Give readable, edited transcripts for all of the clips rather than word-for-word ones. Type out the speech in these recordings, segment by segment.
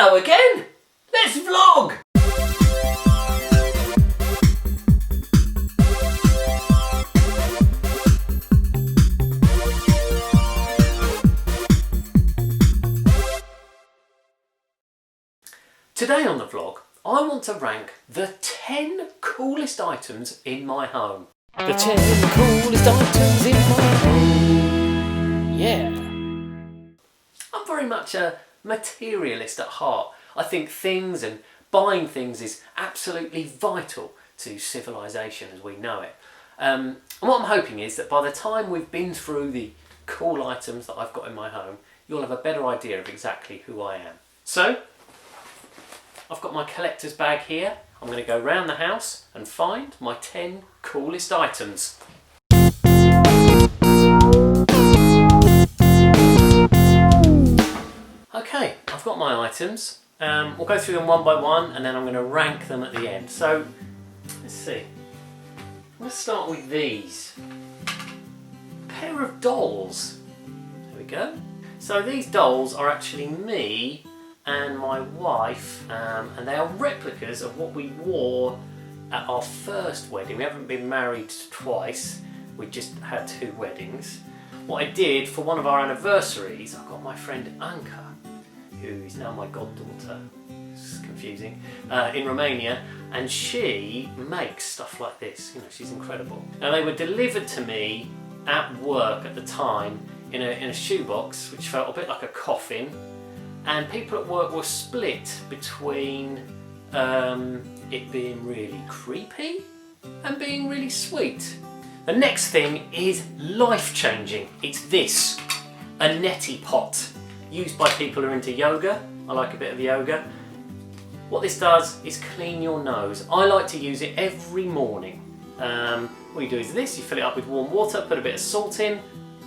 Hello again! Let's vlog! Today on the vlog, I want to rank the 10 coolest items in my home. The 10 coolest items in my home. Yeah. I'm very much a materialist at heart. I think things and buying things is absolutely vital to civilization as we know it. And what I'm hoping is that by the time we've been through the cool items that I've got in my home, you'll have a better idea of exactly who I am. So, I've got my collector's bag here. I'm going to go round the house and find my 10 coolest items. Okay, I've got my items. We'll go through them one by one and then I'm going to rank them at the end. So, let's see. Let's start with these. A pair of dolls. There we go. So these dolls are actually me and my wife, and they are replicas of what we wore at our first wedding. We haven't been married twice, we just had 2 weddings. What I did for one of our anniversaries, I got my friend Anka, who is now my goddaughter, it's confusing, in Romania, and she makes stuff like this. You know, she's incredible. Now they were delivered to me at work at the time in a shoebox, which felt a bit like a coffin. And people at work were split between it being really creepy and being really sweet. The next thing is life-changing. It's this, a neti pot, used by people who are into yoga. I like a bit of yoga. What this does is clean your nose. I like to use it every morning. What you do is this, you fill it up with warm water, put a bit of salt in,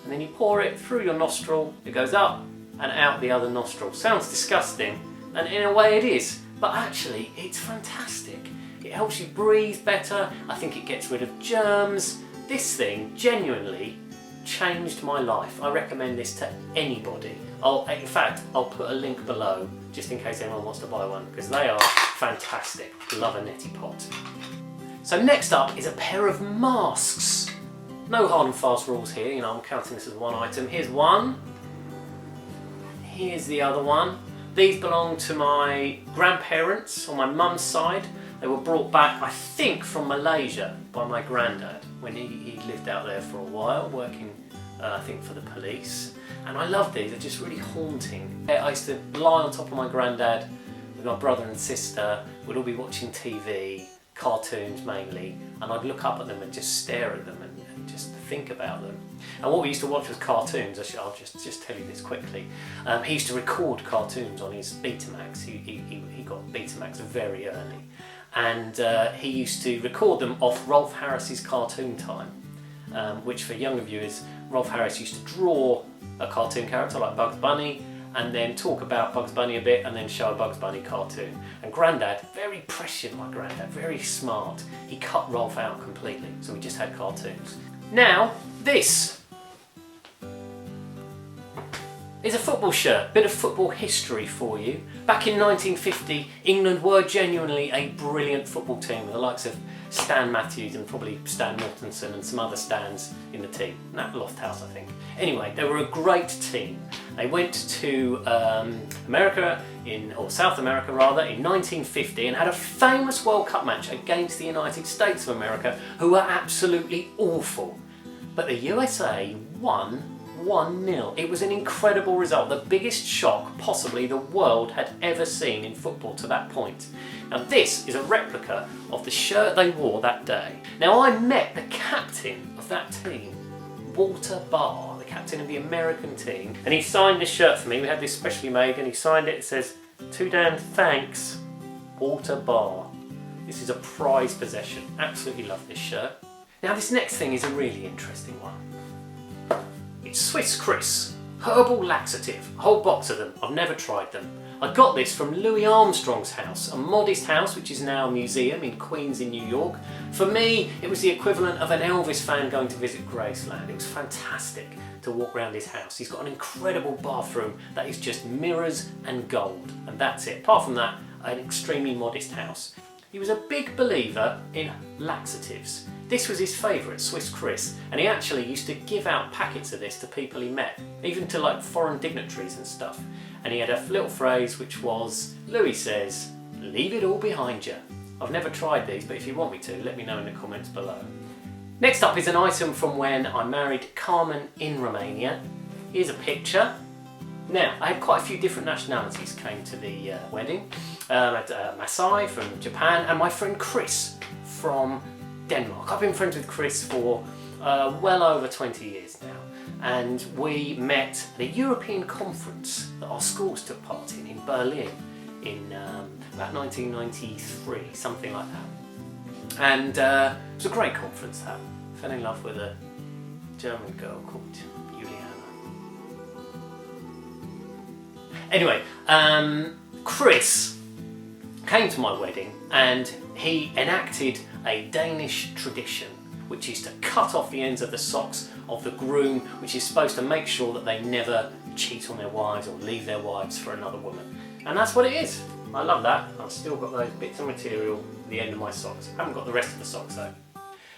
and then you pour it through your nostril. It goes up and out the other nostril. Sounds disgusting, and in a way it is, but actually it's fantastic. It helps you breathe better. I think it gets rid of germs. This thing genuinely changed my life. I recommend this to anybody. In fact, I'll put a link below just in case anyone wants to buy one, because they are fantastic. Love a neti pot. So next up is a pair of masks. No hard and fast rules here, you know, I'm counting this as one item. Here's one. Here's the other one. These belong to my grandparents on my mum's side. They were brought back, I think, from Malaysia by my granddad when he lived out there for a while, working, I think, for the police. And I love these, they're just really haunting. I used to lie on top of my granddad with my brother and sister. We'd all be watching TV, cartoons mainly, and I'd look up at them and just stare at them and just think about them. And what we used to watch was cartoons. I'll just tell you this quickly. He used to record cartoons on his Betamax. He got Betamax very early, and he used to record them off Rolf Harris's Cartoon Time, which for younger viewers, Rolf Harris used to draw a cartoon character like Bugs Bunny, and then talk about Bugs Bunny a bit, and then show a Bugs Bunny cartoon. And Grandad, very prescient, my Grandad, very smart, he cut Rolf out completely, so we just had cartoons. Now, this is a football shirt, bit of football history for you. Back in 1950, England were genuinely a brilliant football team with the likes of Stan Matthews and probably Stan Mortensen and some other Stans in the team. Nat Lofthouse, I think. Anyway, they were a great team. They went to America, or South America rather, in 1950 and had a famous World Cup match against the United States of America, who were absolutely awful. But the USA won 1-0. It was an incredible result, the biggest shock possibly the world had ever seen in football to that point. Now this is a replica of the shirt they wore that day. Now I met the captain of that team, Walter Barr, the captain of the American team, and he signed this shirt for me. We had this specially made and he signed it. It says, "Too damn thanks, Walter Barr." This is a prized possession. Absolutely love this shirt. Now this next thing is a really interesting one. It's Swiss Chris. Herbal laxative, a whole box of them. I've never tried them. I got this from Louis Armstrong's house, a modest house which is now a museum in Queens in New York. For me, it was the equivalent of an Elvis fan going to visit Graceland. It was fantastic to walk around his house. He's got an incredible bathroom that is just mirrors and gold, and that's it. Apart from that, an extremely modest house. He was a big believer in laxatives. This was his favourite, Swiss Chris, and he actually used to give out packets of this to people he met, even to like foreign dignitaries and stuff. And he had a little phrase which was, Louis says, leave it all behind you. I've never tried these, but if you want me to, let me know in the comments below. Next up is an item from when I married Carmen in Romania. Here's a picture. Now, I had quite a few different nationalities came to the wedding. I had Masai from Japan and my friend Chris from Denmark. I've been friends with Chris for well over 20 years now, and we met at a European conference that our schools took part in Berlin in about 1993, something like that. And it was a great conference that. I fell in love with a German girl called Juliana. Anyway, Chris came to my wedding and he enacted a Danish tradition, which is to cut off the ends of the socks of the groom, which is supposed to make sure that they never cheat on their wives or leave their wives for another woman. And that's what it is. I love that. I've still got those bits of material at the end of my socks. I haven't got the rest of the socks though.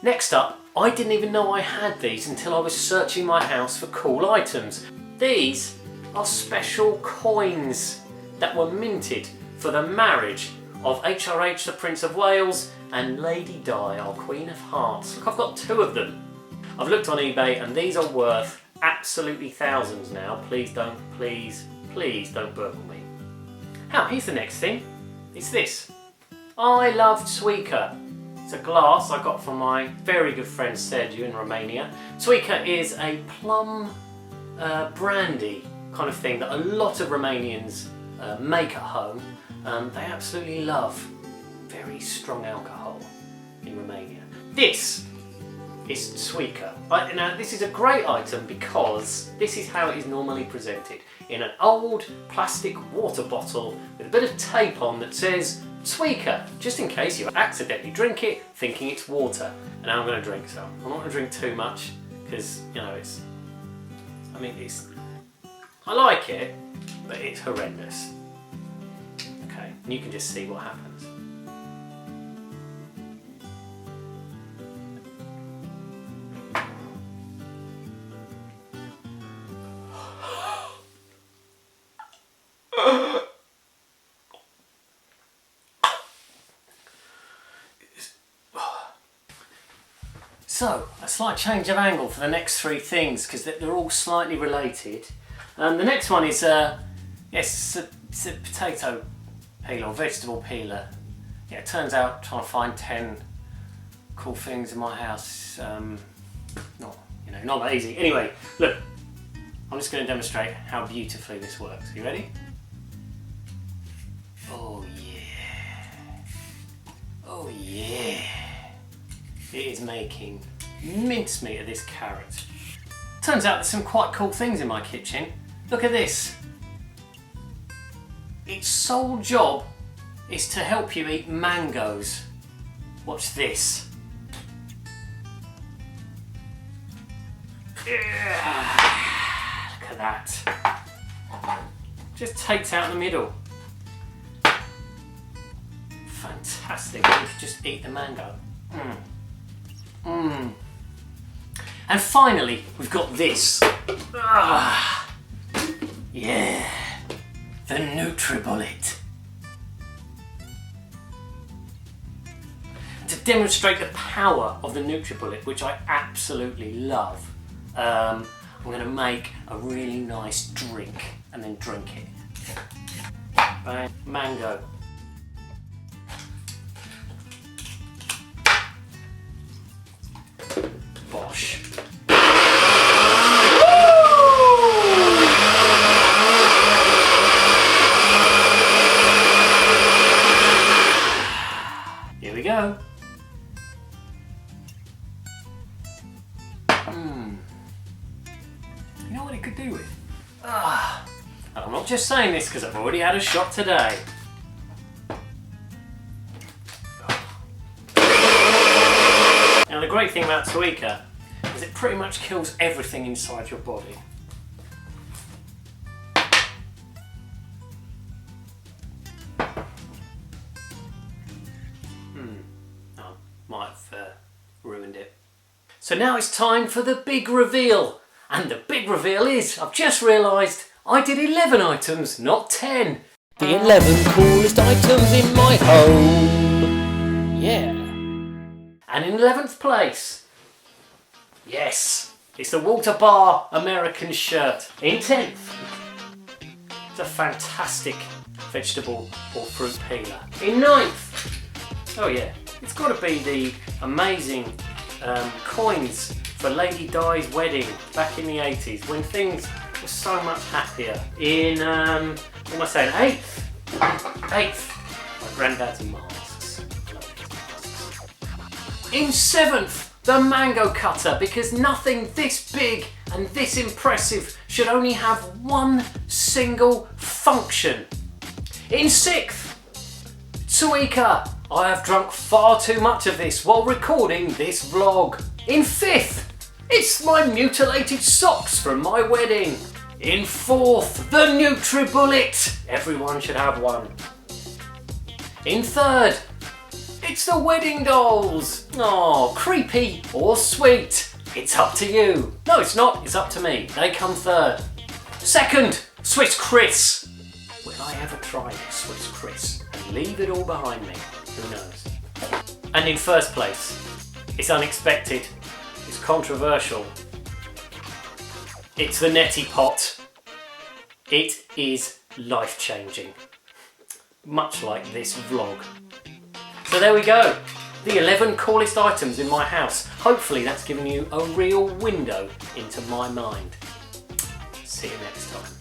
Next up, I didn't even know I had these until I was searching my house for cool items. These are special coins that were minted for the marriage of HRH, the Prince of Wales, and Lady Di, our Queen of Hearts. Look, I've got two of them. I've looked on eBay and these are worth absolutely thousands now. Please don't burgle me. Now, here's the next thing. It's this. I love Suica. It's a glass I got from my very good friend Sergio in Romania. Suica is a plum brandy kind of thing that a lot of Romanians make at home. They absolutely love very strong alcohol in Romania. This is Suica. Now this is a great item because this is how it is normally presented. In an old plastic water bottle with a bit of tape on that says Suica, just in case you accidentally drink it thinking it's water. And now I'm going to drink some. I'm not going to drink too much because, you know, I like it, but it's horrendous. Okay, and you can just see what happens. So, a slight change of angle for the next three things because they're all slightly related. The next one is it's a potato peeler or vegetable peeler. Yeah, it turns out trying to find 10 cool things in my house, not that easy. Anyway, look, I'm just going to demonstrate how beautifully this works. You ready? Oh yeah. Oh yeah. It is making mincemeat of this carrot. Turns out there's some quite cool things in my kitchen. Look at this. Its sole job is to help you eat mangoes. Watch this. Look at that. Just takes out the middle. Fantastic. You could just eat the mango. And finally, we've got this. Yeah, the NutriBullet. To demonstrate the power of the NutriBullet, which I absolutely love, I'm going to make a really nice drink and then drink it. Bang. Mango. Bosh. Here we go. You know what it could do with? just saying this because I've already had a shot today. Now the great thing about Tweaker is it pretty much kills everything inside your body. Oh, might have ruined it. So now it's time for the big reveal. And the big reveal is, I've just realised, I did 11 items, not 10. The 11 coolest items in my home. Yeah. And in 11th place, yes, it's the Walter Bar American shirt. In 10th, it's a fantastic vegetable or fruit peeler. In 9th, oh yeah, it's got to be the amazing coins for Lady Di's wedding back in the 80s when things were so much happier. In, what am I saying, 8th, my granddad's masks. In 7th, the mango cutter, because nothing this big and this impressive should only have one single function. In 6th, Tweaker. I have drunk far too much of this while recording this vlog. In 5th, it's my mutilated socks from my wedding. In 4th, the NutriBullet. Everyone should have one. In 3rd, it's the wedding dolls. Oh, creepy or sweet. It's up to you. No, it's not. It's up to me. They come 3rd. 2nd, Swiss Chris. Will I ever try Swiss Chris and leave it all behind me? Who knows? And in 1st place, it's unexpected. It's controversial. It's the neti pot. It is life-changing. Much like this vlog. So there we go. The 11 coolest items in my house. Hopefully that's given you a real window into my mind. See you next time.